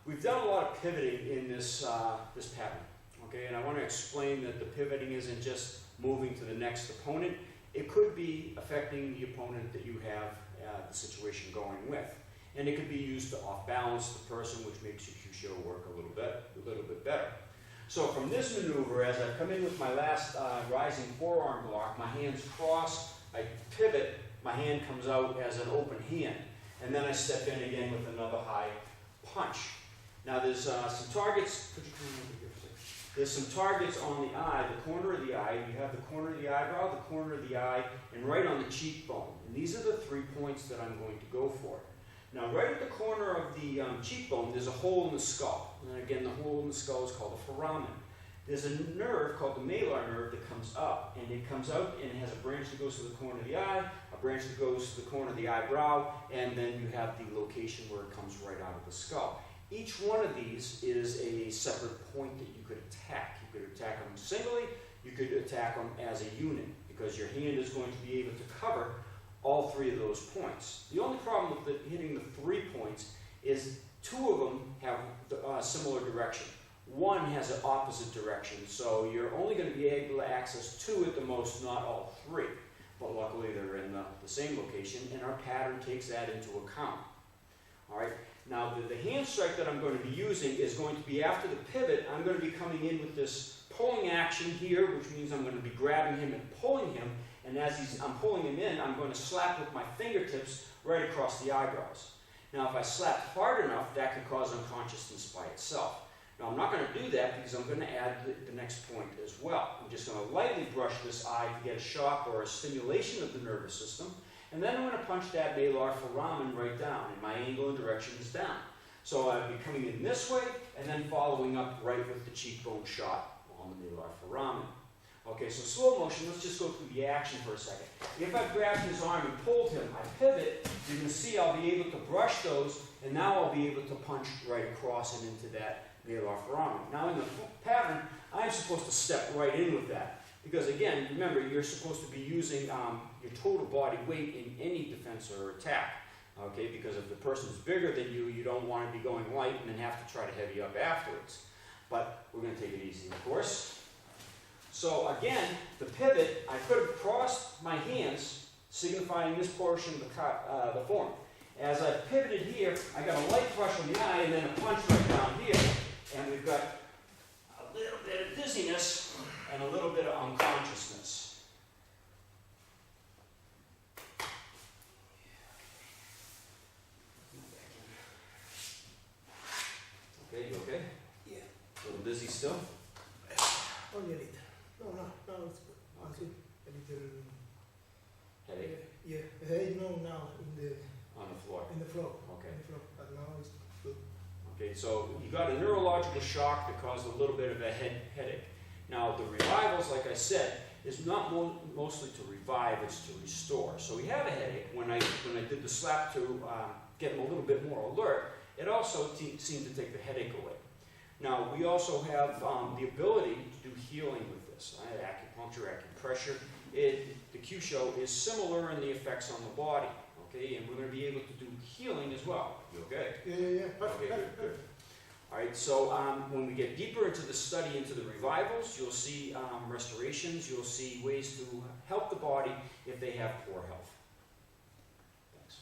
We've done a lot of pivoting in this pattern, okay? And I want to explain that the pivoting isn't just moving to the next opponent. It could be affecting the opponent that you have the situation going with. And it could be used to off-balance the person, which makes your Kyusho work a little bit better. So from this maneuver, as I come in with my last rising forearm block, my hands cross, I pivot, my hand comes out as an open hand. And then I step in again with another high punch. Now there's some targets, could you come over here for a second? There's some targets on the eye, the corner of the eye. You have the corner of the eyebrow, the corner of the eye, and right on the cheekbone. And these are the 3 points that I'm going to go for. Now right at the corner of the cheekbone, there's a hole in the skull. And again, the hole in the skull is called the foramen. There's a nerve called the malar nerve that comes up, and it comes out and it has a branch that goes to the corner of the eye, a branch that goes to the corner of the eyebrow, and then you have the location where it comes right out of the skull. Each one of these is a separate point that you could attack. You could attack them singly, you could attack them as a unit, because your hand is going to be able to cover all 3 of those points. The only problem with hitting the 3 points is 2 of them have a similar direction. 1 has an opposite direction, so you're only going to be able to access 2 at the most, not all 3. But luckily they're in the same location, and our pattern takes that into account. All right. Now the hand strike that I'm going to be using is going to be after the pivot. I'm going to be coming in with this pulling action here, which means I'm going to be grabbing him and pulling him. And as I'm pulling him in, I'm going to slap with my fingertips right across the eyebrows. Now if I slap hard enough, that could cause unconsciousness by itself. Now I'm not going to do that because I'm going to add the next point as well. I'm just going to lightly brush this eye to get a shock or a stimulation of the nervous system. And then I'm going to punch that malar foramen right down, and my angle and direction is down. So I'll be coming in this way, and then following up right with the cheekbone shot on the malar foramen. Okay, so slow motion, let's just go through the action for a second. If I grabbed his arm and pulled him, I pivot, you can see I'll be able to brush those, and now I'll be able to punch right across and into that malar foramen. Now in the pattern, I'm supposed to step right in with that. Because again, remember, you're supposed to be using your total body weight in any defense or attack. Okay, because if the person's bigger than you, you don't want to be going light and then have to try to heavy up afterwards. But we're going to take it easy, of course. So again, the pivot, I could have crossed my hands, signifying this portion of the form. As I pivoted here, I got a light brush on the eye and then a punch right down here. And we've got a little bit of dizziness and a little bit of unconsciousness. Okay, you okay? Yeah. A little dizzy still? Only a little. No, it's good. Okay. A little. Headache? Yeah, now On the floor? in the floor. Okay. In the floor, but now it's good. Okay, so you got a neurological shock that caused a little bit of a headache. Now, the revivals, like I said, is not mostly to revive, it's to restore. So he had a headache. When I did the slap to get him a little bit more alert, it also seemed to take the headache away. Now, we also have the ability to do healing with this. Acupuncture, acupressure. The Kyusho is similar in the effects on the body. Okay, and we're going to be able to do healing as well. You okay? Yeah. Perfect. Okay, good. All right, so when we get deeper into the study, into the revivals, you'll see restorations, you'll see ways to help the body if they have poor health. Thanks.